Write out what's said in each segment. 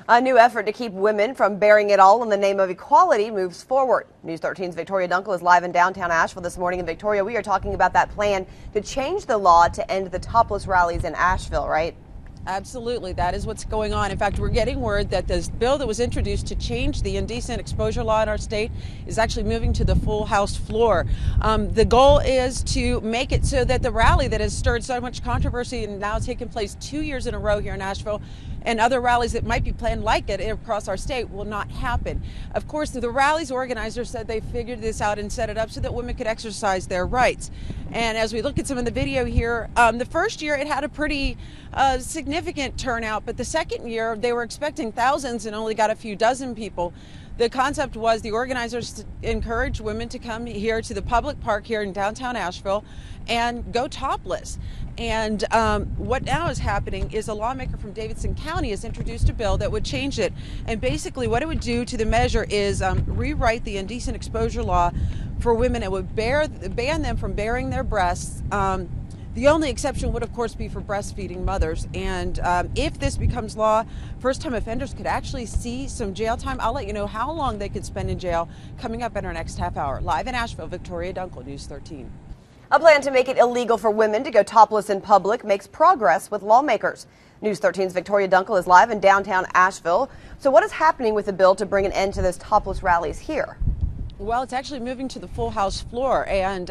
A new effort to keep women from bearing it all in the name of equality moves forward. News 13's Victoria Dunkel is live in downtown Asheville this morning. In Victoria, we are talking about that plan to change the law to end the topless rallies in Asheville, right? Absolutely. That is what's going on. In fact, we're getting word that this bill that was introduced to change the indecent exposure law in our state is actually moving to the full House floor. The goal is to make it so that the rally that has stirred so much controversy and now taken place 2 years in a row here in Asheville and other rallies that might be planned like it across our state will not happen. Of course, the rallies organizers said they figured this out and set it up so that women could exercise their rights. And as we look at some of the video here, the first year it had a pretty significant turnout, but the second year they were expecting thousands and only got a few dozen people. The concept was the organizers encouraged women to come here to the public park here in downtown Asheville and go topless. And what now is happening is a lawmaker from Davidson County has introduced a bill that would change it. And basically what it would do to the measure is rewrite the indecent exposure law for women. It would ban them from baring their breasts. The only exception would, of course, be for breastfeeding mothers. And if this becomes law, first-time offenders could actually see some jail time. I'll let you know how long they could spend in jail coming up in our next half hour. Live in Asheville, Victoria Dunkel, News 13. A plan to make it illegal for women to go topless in public makes progress with lawmakers. News 13's Victoria Dunkel is live in downtown Asheville. So what is happening with the bill to bring an end to those topless rallies here? Well, it's actually moving to the full House floor, and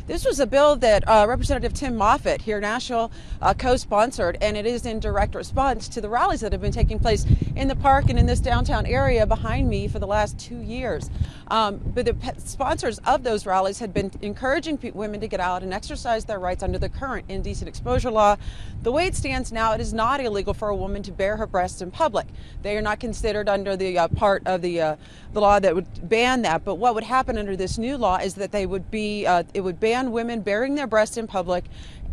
this was a bill that Representative Tim Moffitt here in Asheville co-sponsored, and it is in direct response to the rallies that have been taking place in the park and in this downtown area behind me for the last 2 years. But the sponsors of those rallies had been encouraging women to get out and exercise their rights under the current indecent exposure law. The way it stands now, it is not illegal for a woman to bare her breasts in public. They are not considered under the part of the law that would ban that. But what would happen under this new law is that they would be it would ban women baring their breasts in public,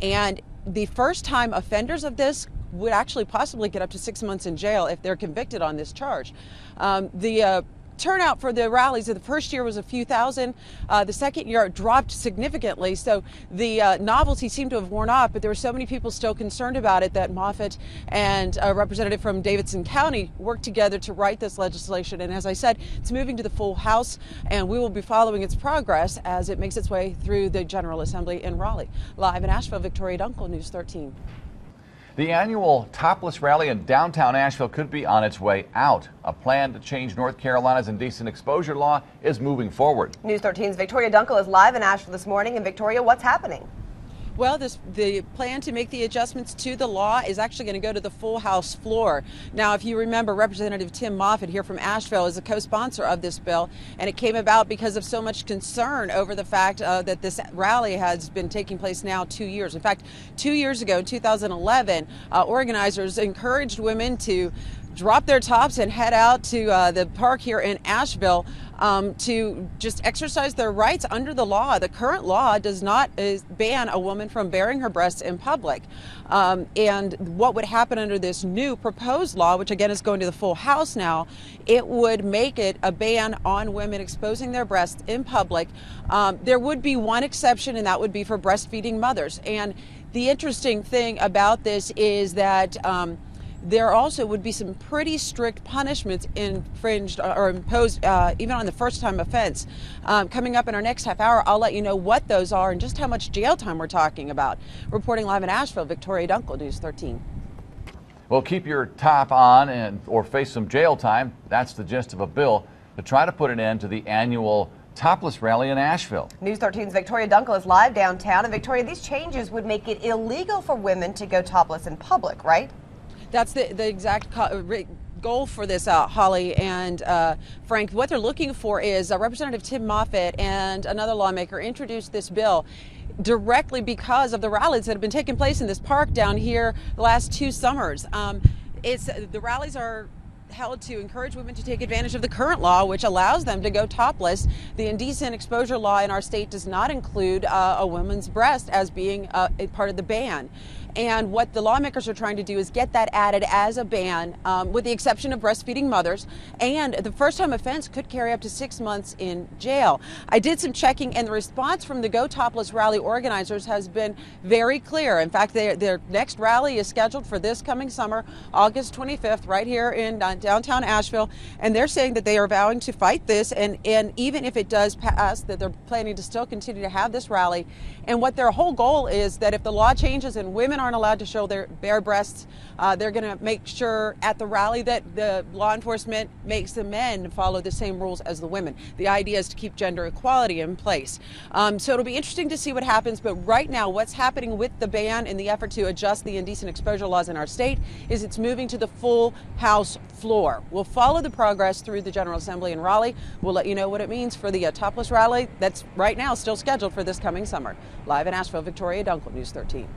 and the first-time offenders of this would actually possibly get up to 6 months in jail if they're convicted on this charge. The turnout for the rallies of the first year was a few thousand. The second year it dropped significantly, so the novelty seemed to have worn off, but there were so many people still concerned about it that Moffitt and a representative from Davidson County worked together to write this legislation. And as I said, it's moving to the full House, and we will be following its progress as it makes its way through the General Assembly in Raleigh. Live in Asheville, Victoria Dunkel, News 13. The annual topless rally in downtown Asheville could be on its way out. A plan to change North Carolina's indecent exposure law is moving forward. News 13's Victoria Dunkel is live in Asheville this morning. And Victoria, what's happening? Well, the plan to make the adjustments to the law is actually going to go to the full House floor. Now, if you remember, Representative Tim Moffitt here from Asheville is a co-sponsor of this bill, and it came about because of so much concern over the fact that this rally has been taking place now 2 years. In fact, 2 years ago, in 2011, organizers encouraged women to drop their tops and head out to the park here in Asheville to just exercise their rights under the law. The current law does not ban a woman from baring her breasts in public. And what would happen under this new proposed law, which again is going to the full House now, it would make it a ban on women exposing their breasts in public. There would be one exception, and that would be for breastfeeding mothers. And the interesting thing about this is that there also would be some pretty strict punishments infringed or imposed even on the first-time offense. Coming up in our next half hour, I'll let you know what those are and just how much jail time we're talking about. Reporting live in Asheville, Victoria Dunkel, News 13. Well, keep your top on or face some jail time. That's the gist of a bill to try to put an end to the annual topless rally in Asheville. News 13's Victoria Dunkel is live downtown. And Victoria, these changes would make it illegal for women to go topless in public, right? That's the exact goal for this, Holly and Frank. What they're looking for is Representative Tim Moffitt and another lawmaker introduced this bill directly because of the rallies that have been taking place in this park down here the last 2 summers. The rallies are held to encourage women to take advantage of the current law, which allows them to go topless. The indecent exposure law in our state does not include a woman's breast as being a part of the ban. And what the lawmakers are trying to do is get that added as a ban, with the exception of breastfeeding mothers. And the first-time offense could carry up to 6 months in jail. I did some checking, and the response from the Go Topless rally organizers has been very clear. In fact, their next rally is scheduled for this coming summer, August 25th, right here in Plant, downtown Asheville, and they're saying that they are vowing to fight this, and even if it does pass, that they're planning to still continue to have this rally. And what their whole goal is that if the law changes and women aren't allowed to show their bare breasts, they're going to make sure at the rally that the law enforcement makes the men follow the same rules as the women. The idea is to keep gender equality in place. So it'll be interesting to see what happens, but right now what's happening with the ban and the effort to adjust the indecent exposure laws in our state is it's moving to the full House floor. We'll follow the progress through the General Assembly in Raleigh. We'll let you know what it means for the topless rally that's right now still scheduled for this coming summer. Live in Asheville, Victoria Dunkel, News 13.